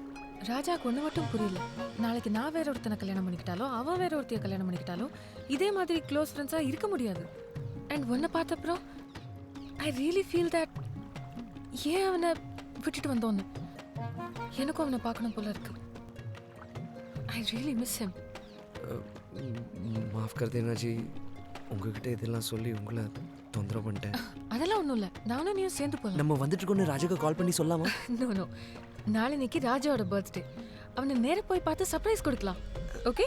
ராஜாவுக்கு ஒன்று மட்டும் புரியல, நாளைக்கு நான் வேற ஒருத்தனை கல்யாணம் பண்ணிக்கிட்டாலோ அவன் வேற ஒருத்தைய கல்யாணம் பண்ணிக்கிட்டாலோ இதே மாதிரி க்ளோஸ் ஃப்ரெண்ட்ஸாக இருக்க முடியாது. அண்ட் ஒன்றை பார்த்தப்பறம் ஐ ரியலி ஃபீல் தட் ஏன் அவனை விட்டுட்டு வந்தோன்னு எனக்கும் அவனை பார்க்கணும் போல இருக்கு. I really miss him. மாஃப் கர் தேனா ஜி, உங்ககிட்ட இதெல்லாம் சொல்லி உங்களை தொந்தரவு பண்ணிட்டேன். அதெல்லாம் ஒன்றும் இல்லை, நானும் நீயும் சேர்ந்து போகலாம். நம்ம வந்துட்டு கொண்டு ராஜாக்கு கால் பண்ணி சொல்லாமா? நோ, நாளைக்கு ராஜாவோட பர்த்டே, அவனை நேர போய் பார்த்து சர்ப்ரைஸ் கொடுக்கலாம். ஓகே?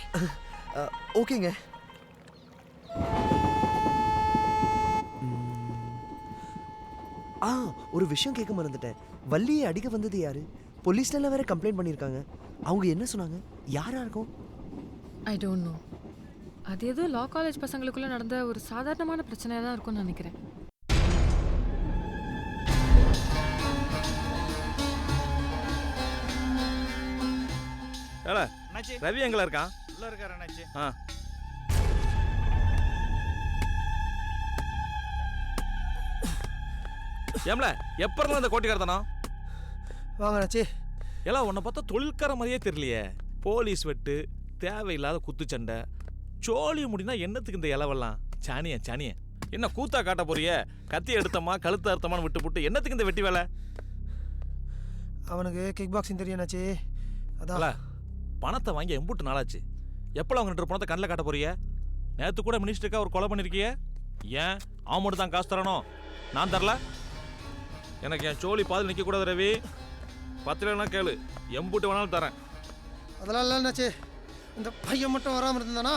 ஓகேங்க. ஒரு விஷயம் கேட்க மறந்துட்டேன். வள்ளியை அடிக்க வந்தது யாரு? போலீஸ்ல வேற கம்ப்ளைண்ட் பண்ணியிருக்காங்க. அவங்க என்ன சொன்னாங்க? யாரா இருக்கும்? I don't know. அது ஏதோ லா காலேஜ் பசங்களுக்குள்ள நடந்த ஒரு சாதாரணமான பிரச்சனையாக தான் இருக்கும்னு நினைக்கிறேன். ரவி எங்கள இருக்கான்? உள்ள இருக்காரு அண்ணாச்சி. ஏம்ல எப்பறம் இந்த கோட்டிக்காரத்தனா? வாங்க அண்ணாச்சி. எல்லாம் உன்னை பார்த்தா தொழில்கார மாதிரியே தெரியலையே. போலீஸ் வெட்டு, தேவையில்லாத குத்துச்சண்டை, சோழி முடினா என்னத்துக்கு இந்த இலவெல்லாம்? சாணிய சாணிய என்ன கூத்தா காட்ட போறிய? கத்தி எடுத்தமா கழுத்து அறுத்தமான்னு விட்டு போட்டு என்னத்துக்கு இந்த வெட்டி வேலை? அவனுக்கு கிக் பாக்ஸிங் தெரியும்னாச்சி. அதான் பணத்தை வாங்கி எம்புட்டு நாளாச்சு. எப்போ அவங்க 2 பணத்தை கண்ணில் காட்ட போறிய? நேற்று கூட மினிஸ்டருக்கா ஒரு கொலை பண்ணிருக்கிய. ஏன் அவன் மட்டும் தான் காசு தரணும், நான் தரல? எனக்கு என் சோழி பாதில் நிற்கக்கூடாது ரவி. 10 ரூபா கேளு, எம்புட்டு வேணாலும் தரேன். அதெல்லாம் இல்லைன்னாச்சு. இந்த பையன் மட்டும் வராமல் இருந்தானா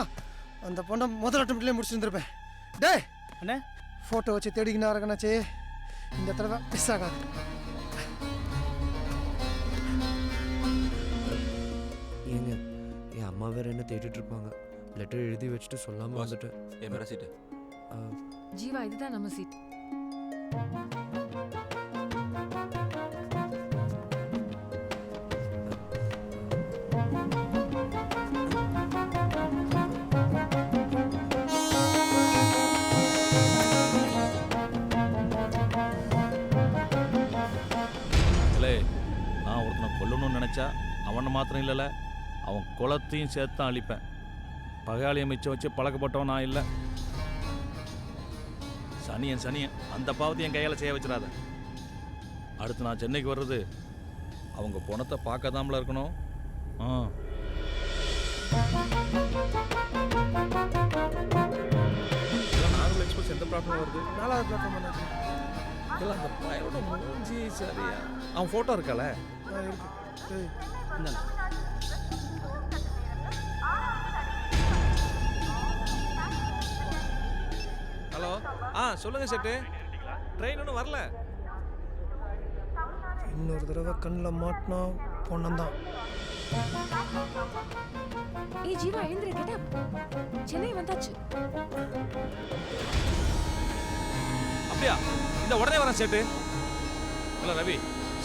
அந்த பொண்ணை முதல் அட்டம்ப்ட்லேயே முடிச்சிருந்துருப்பேன். டே அண்ணே, ஃபோட்டோ வச்சு தேடிக்கினா இருக்கணாச்சு. இந்த தடவை மிஸ் ஆகாது. ஏங்க என் அம்மா வேற என்ன தேடிட்டு இருப்பாங்க. லெட்டர் எழுதி வச்சுட்டு சொல்லாமல் வந்துட்டு. என் பேர சீட்டு ஜீவா, இதுதான் நம்ம சீட். நான் ஒருத்தனை கொல்லணும்னு நினைச்சா அவனை மாத்திரம் இல்லைல்ல, அவன் குலத்தையும் சேர்த்து தான் அழிப்பேன். பகையாளியை மிச்சம் வச்சு பழக்கப்பட்டவன் நான் இல்லை. சனியன் சனியன் அந்த பாவத்தையும் என் கையால் செய்ய வச்சிடாத. அடுத்து நான் சென்னைக்கு வர்றது அவங்க பணத்தை பார்க்காதாமல இருக்கணும். நார்மல் எக்ஸ்பிரஸ் எந்த பிளாட்ஃபார்ம் வருது? 4வது பிளாட்ஃபார்ம் என்ன? இல்லை அந்த பையனோட மூஞ்சி சரியா? அவன் ஃபோட்டோ இருக்கால? இருக்கு. சொல்லுங்க செட்டு. ட்ரெயின் ஒன்றும் வரல. இன்னொரு தடவை கண்ணில் மாட்டினா பொண்ணந்தான். ஏய் ஜீவா எழுந்திரு, கெட் அப். சென்னை வந்தாச்சு. அப்படியா? இந்த உடனே வரேன் சேட்டு. இல்லை ரவி,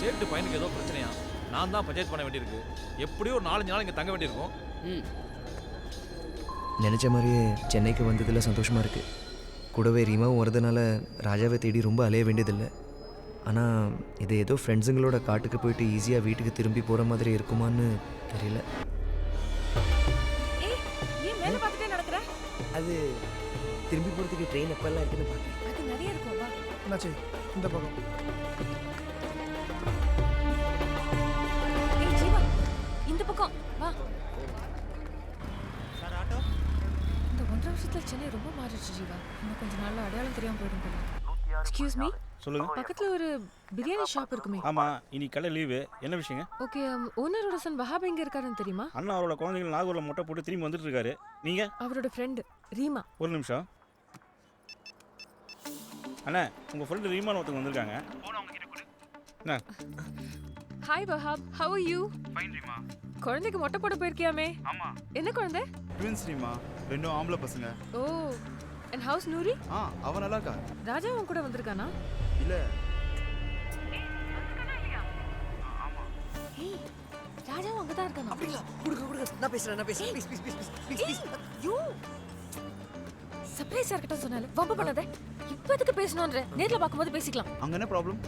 சேட்டு பையனுக்கு ஏதோ பிரச்சனையா? நான் தான் பஞ்சாயத்து பண்ண வேண்டியிருக்கு. எப்படியும் ஒரு 4-5 நாள் இங்கே தங்க வேண்டியிருக்கும். நினச்ச மாதிரியே சென்னைக்கு வந்ததில் சந்தோஷமாக இருக்குது. கூடவே ரீமாவும் வரதுனால ராஜாவை தேடி ரொம்ப அலைய வேண்டியதில்லை. ஆனால் இது ஏதோ ஃப்ரெண்ட்ஸுங்களோட காட்டுக்கு போயிட்டு ஈஸியாக வீட்டுக்கு திரும்பி போகிற மாதிரி இருக்குமான்னு தெரியல. ஏன் மேலே பார்த்துட்டே நடக்கிற? அது திரும்பி போகிறதுக்கு ட்ரெயின் எப்பெல்லாம் இருக்குன்னு பார்க்க. அது நிறைய இருக்கும். வா என்னாச்சு இந்த பக்கம்? ஏய் ஜீவா, இந்த பக்கம் வா. இந்த 1.5 வருஷத்துல சென்னை ரொம்ப மாறிடுச்சு ஜீவா. இன்னும் கொஞ்ச நாள்ல அடையாளம் தெரியாம போயிடும் போல. எக்ஸ்கியூஸ் மீ, சொல்லுங்க. பக்கத்துல ஒரு பிரியாணி ஷாப் இருக்குமே. ஆமா, இன்னைக்கு கடை லீவு. என்ன விஷயங்க? ஓகே, ஓனரோட சன் வஹாப் எங்க இருக்காருன்னு தெரியுமா? அண்ணா அவரோட குழந்தைங்க நாகூர்ல மொட்டை போட்டு திரும்பி வந்துட்டு இருக்காரு. நீங்க? அவரோட ஃப்ரெண்ட் ரீமா. ஒரு நிமிஷம் அண்ணா, உங்க ஃப்ரெண்ட் ரீமான் ஒருத்தவங்க வந்திருக்காங்க. என்ன? Hi Wahab, how are you? Fine Reema. குழந்தைக்கு மொட்டை போட போயிருக்கியாமே? ஆமா. என்ன குழந்தை? ட்வின்ஸ் ரீமா, ரெண்டும் ஆம்பளை பசங்க. ஓ, அண்ட் ஹவுஸ் நூரி? அவ நல்லா இருக்கா. ராஜா உன் கூட வந்திருக்கானா? இல்ல. ஏய், ராஜா அங்க தான் இருக்கானா? அப்படிங்களா? குடுங்க நான் பேசுறேன் ப்ளீஸ். யூ சர்ப்ரைஸா இருக்கட்டும் சொன்னால வம்ப பண்ணாத. இப்போ எதுக்கு பேசணும்ன்ற? நேர்ல பாக்கும்போது பேசிக்கலாம். அங்க என்ன ப்ராப்ளம்?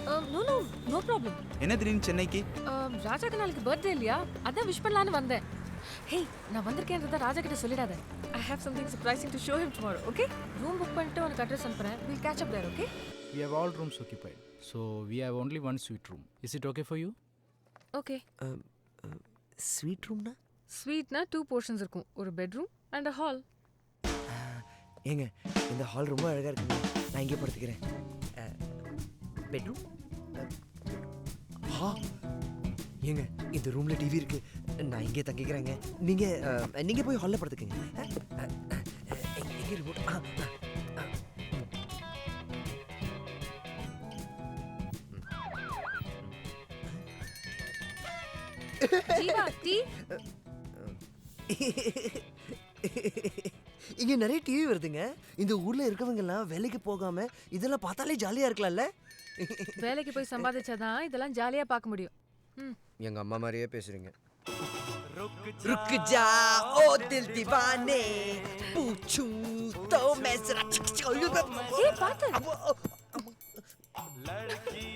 No problem. என்ன திடீர்னு சென்னைக்கு? ராஜாக்கு நாளைக்கு பர்த்டே இல்லையா? அதான் விஷ் பண்ணலான்னு வந்தேன். ஹேய், நான் வந்திருக்கேன்றத ராஜா கிட்ட சொல்லிடாத. I have something surprising to show him tomorrow, okay? Room book பண்ணிட்டு உனக்கு அட்ரஸ் அனுப்புறேன். We'll catch up there, okay? We have all rooms occupied, so we have only one suite room. Is it okay for you? Okay. Suite ரூம்னா? ஸ்வீட்னா 2 portions இருக்கும். ஒரு bedroom and a hall. ஏங்க, இந்த hall ரொம்ப அழகாக இருக்குங்க. நான் இங்கே படுத்துக்கிறேன். பெட்ரூம்? ஏங்க, இந்த ரூமில் டிவி இருக்கு. நான் இங்கே தங்கிக்கிறேங்க. நீங்கள் போய் ஹாலில் படுத்துக்கங்க. எங்கே ரிமோட்? ஜீவா, டீ? இங்கே நிறைய டிவி வருதுங்க. இந்த ஊரில் இருக்கவங்கெல்லாம் வேலைக்கு போகாமல் இதெல்லாம் பார்த்தாலே ஜாலியாக இருக்கலாம்ல? வேலைக்கு போய் சம்பாதிச்சாதான் இதெல்லாம் ஜாலியா பார்க்க முடியும். எங்க அம்மா மாதிரியே பேசுறீங்க. रुक जा ओ दिल दीवाने पूछूं तो मैं जरा ये बात है लड़की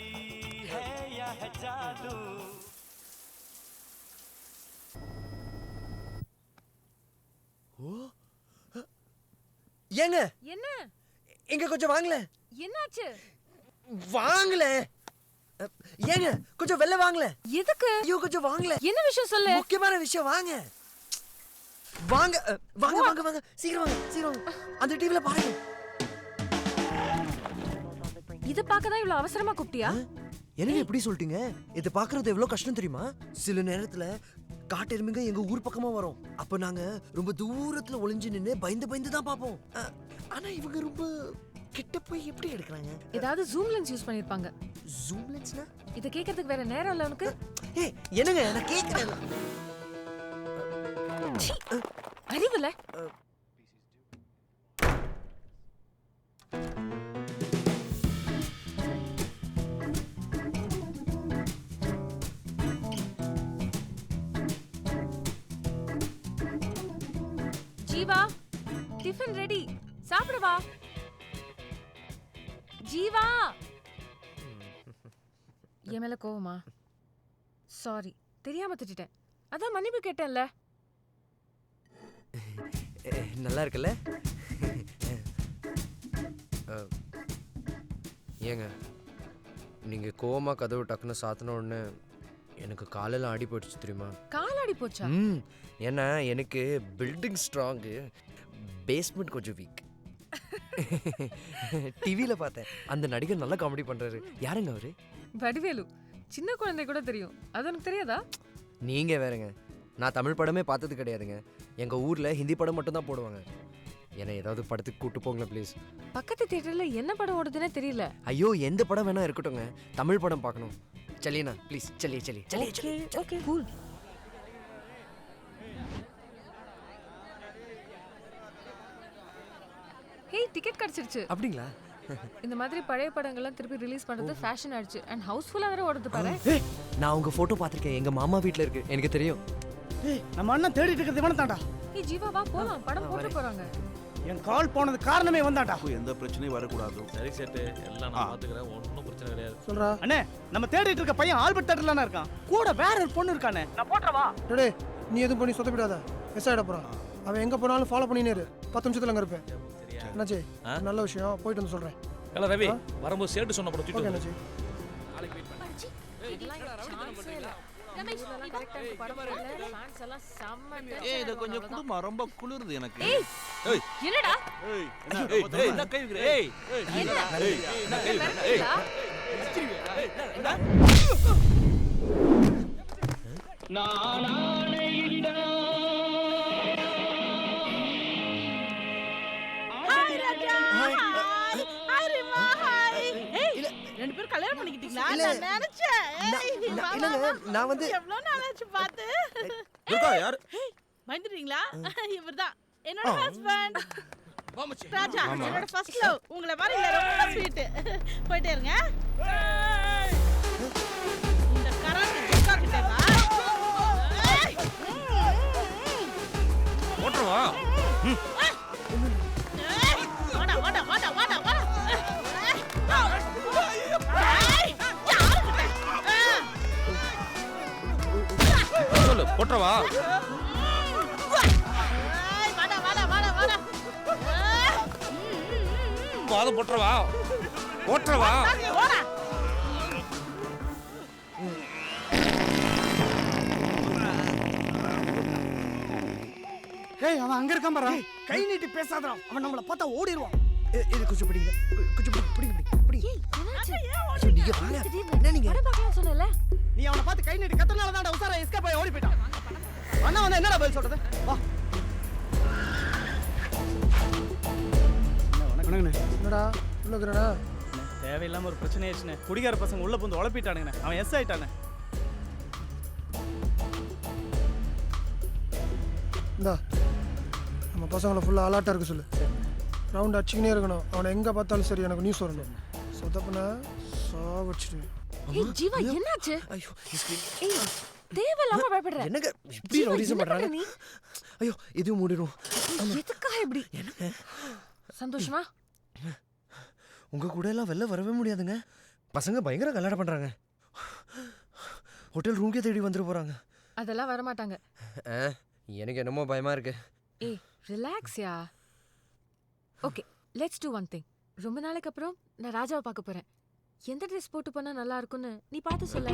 है या है जादू ஏங்க என்ன இங்க கொஞ்சம் வாங்கல. என்னாச்சு? வாங்கல. ஏங்க கொஞ்சம் வெளில வாங்கல. எதுக்கு? ஐயோ கொஞ்சம் வாங்கல. என்ன விஷயம் சொல்லு. முக்கியமான விஷயம். வாங்க வாங்க வாங்க வாங்க வாங்க சீக்கிரம் வாங்க சீக்கிரம் வாங்க. அந்த டிவில பாருங்க. இத பார்க்க தான் இவ்வளவு அவசரமா கூப்பிட்டியா? என்னங்க எப்படி சொல்லிட்டீங்க? இத பார்க்கிறது எவ்வளவு கஷ்டம் தெரியுமா? சில நேரத்துல காட்டெருமைங்க எங்க ஊர் பக்கமா வரும். அப்ப நாங்க ரொம்ப தூரத்துல ஒளிஞ்சு நின்னு பயந்து தான் பாப்போம். ஆனா இவங்க ரொம்ப கிட்ட போய் எப்படி எடுக்கறாங்க? ஏதாவது ஜூம் லென்ஸ் யூஸ் பண்ணிருப்பாங்க. ஜூம் லென்ஸ்னா? இத கேக்கிறதுக்கு வேற நேரம் இல்ல உனக்கு? ஏய் என்னங்க நான் கேக்குறேன். அறிவில்ல. Jeeva, tiffin ready. சாப்பிடு வா. ஜீவா. என் மேல கோவமா? சாரி, தெரியாம திட்டிட்டேன். அதான் மன்னிப்பு கேட்டேன்ல. நல்லா இருக்குல்ல? ஏங்க நீங்க கோவமா கதவு டக்குன்னு சாத்தின உடனே எனக்கு காலெல்லாம் ஆடி போயிடுச்சு தெரியுமா? காலாடி போச்சா? ஏன்னா எனக்கு பில்டிங் ஸ்ட்ராங்கு, பேஸ்மெண்ட் கொஞ்சம் வீக். டிவியில பார்த்தேன் அந்த நடிகர் நல்லா காமெடி பண்றாரு. யாருங்க அவரு? வடிவேலு. சின்ன குழந்தை கூட தெரியும். அது உனக்கு தெரியாதா? நீங்க வேறங்க. நான் தமிழ் படமே பார்த்தது கிடையாதுங்க. எங்க ஊர்ல ஹிந்தி படம் மட்டும் தான் போடுவாங்க. என்னை ஏதாவது படத்துக்கு கூட்டு போங்களேன் ப்ளீஸ். பக்கத்து தியேட்டர்ல என்ன படம் ஓடுதுன்னே தெரியல. ஐயோ எந்த படம் வேணா இருக்கட்டும்ங்க, தமிழ் படம் பார்க்கணும். சலினா ப்ளீஸ், சலியே சலியே சலியே. Okay okay cool. Hey ticket கிடைச்சிருச்சு. அப்படிங்களா? இந்த மாதிரி பழைய படங்கள்லாம் திருப்பி ரிலீஸ் பண்றது ஃபேஷன் ஆயிடுச்சு. அண்ட் ஹவுஸ்ஃபுல்லா வேற ஓடுது பாரு. நான் உங்க போட்டோ பார்த்திருக்கேன், எங்க மாமா வீட்ல இருக்கு, எனக்கு தெரியும். ஏய் நம்ம அண்ணன் தேடிட்டு இருக்கிறது இவனை தான்டா. ஏய் ஜீவா வா போலாம், படம் போட்டு போறாங்க. என் கால் போனது காரணமே வந்தான்டா. எந்த பிரச்சனையும் வரக்கூடாது. சரி சேட்டு, எல்லாம் நான் பாத்துக்கிறேன், ஒன்றும் பிரச்சனை கிடையாது. சொல்றா அண்ணே, நம்ம தேடிட்டு இருக்க பையன் ஆல்பர்ட் தேட்டர்ல இருக்கான், கூட வேற ஒரு பொண்ணு இருக்கானே. நான் போட்றவா? டேய் நீ எதுவும் பண்ணி சொதப்பிடாத, மிஸ் ஆயிட போறான். அவன் எங்க போனாலும் ஃபாலோ பண்ணினே இரு, 10 நிமிஷத்துல அங்க இருப்பேன். என்னாச்சு? நல்ல விஷயம், போயிட்டு வந்து சொல்றேன். இல்ல ரவி, வரும்போது சேட்டு சொன்ன படம் தூக்கிட்டு என்னாச்சு? நாளைக்கு வெயிட் பண்ணு. ஏய் இத கொஞ்சம் குடுமா, ரொம்ப குளிருது எனக்கு. ஏய் என்னடா? ஏய் ஏய் என்ன கை வைக்கிற? ஏய் என்ன கை வைக்கிற? ஏய் ஹாய் ராஜா. ஹாய் ரிமா. ஹாய். ஏய் ரெண்டு பேரும் கல்யாணம் பண்ணிக்கிட்டீங்களா? நான் நினைச்சேன். இல்லங்க நான் வந்து எவ்வளவு நாள் ஆச்சு பார்த்து. இருக்கா யார்? பயந்துட்டீங்களா? இவர்தான் என்னோட ஹஸ்பண்ட் ராஜா, என்னோட ஃபர்ஸ்ட் லவ். உங்களை மாதிரி இல்ல, ரொம்ப ஸ்வீட். போயிட்டே இருங்க. இந்த கராத்தே ஜிக்கா கிட்ட வா. ஓட்றவா? வாடா வாடா வாடா வாடா வாடா. சொல்லு, ஓட்றவா? வாடா வாடா வாடா வாடா. வாத போட்றவா? ஓட்றவா? வாடா. ஏய் அவன் அங்க இருக்கான் பாரு. கை நீட்டி பேசாதடா, அவன் நம்மள பார்த்தா ஓடிடுவான். இது கொஞ்சம் பிடிங்க, கொஞ்சம் பிடிங்க. ஏய் என்னாச்சு? ஐயோ நீங்க வாங்க. என்ன நீங்க படம் பார்க்கலாம் சொன்னல? நீ அவனை பார்த்து கை நீட்டி கத்தனால தான்டா உசாரா எஸ்கேப் ஆகி ஓடி போயிட்டான். அண்ணா வந்து என்னடா பதில் சொல்றது? வா. வணக்கண்ணே. என்னடா உள்ள இருக்கறடா? தேவையில்லாம ஒரு பிரச்சனை ஆயிடுச்சுண்ணே. குடிகார பசங்க உள்ள புந்து உழப்பிட்டானுங்கண்ணே. அவன் எஸ் ஆயிட்டானே. இந்தா நம்ம பசங்களை ஃபுல்லாக அலர்ட்டாக இருக்க சொல்லு. ரவுண்ட் அடிச்சுக்கினே இருக்கணும். அவனை எங்கே பார்த்தாலும் சரி எனக்கு நியூஸ் வரணும். சொதப்புனா சாவடிச்சிடு. ஏய் ஜீவா என்னாச்சு? ஐயோ ஏய் தேவலாம பயப்படுற. என்னங்க இப்படி ரவுடிசம் பண்றாங்க? நீ ஐயோ இதுவும் மூடிரும். எதுக்காக இப்படி? என்னங்க சந்தோஷமா? உங்க கூட எல்லாம் வெளில வரவே முடியாதுங்க. பசங்க பயங்கர கலாட்டம் பண்றாங்க. ஹோட்டல் ரூம்க்கே தேடி வந்துட்டு போறாங்க. அதெல்லாம் வர மாட்டாங்க. எனக்கு என்னமோ பயமா இருக்கு. ஏய் ரிலாக்ஸ்யா. Okay let's do one thing. ரொம்ப நாளைக்கு அப்புறம் நான் ராஜாவை பார்க்க போறேன். எந்த ட்ரெஸ் போட்டு போனா நல்லா இருக்கும்னு நீ பார்த்து சொல்ல.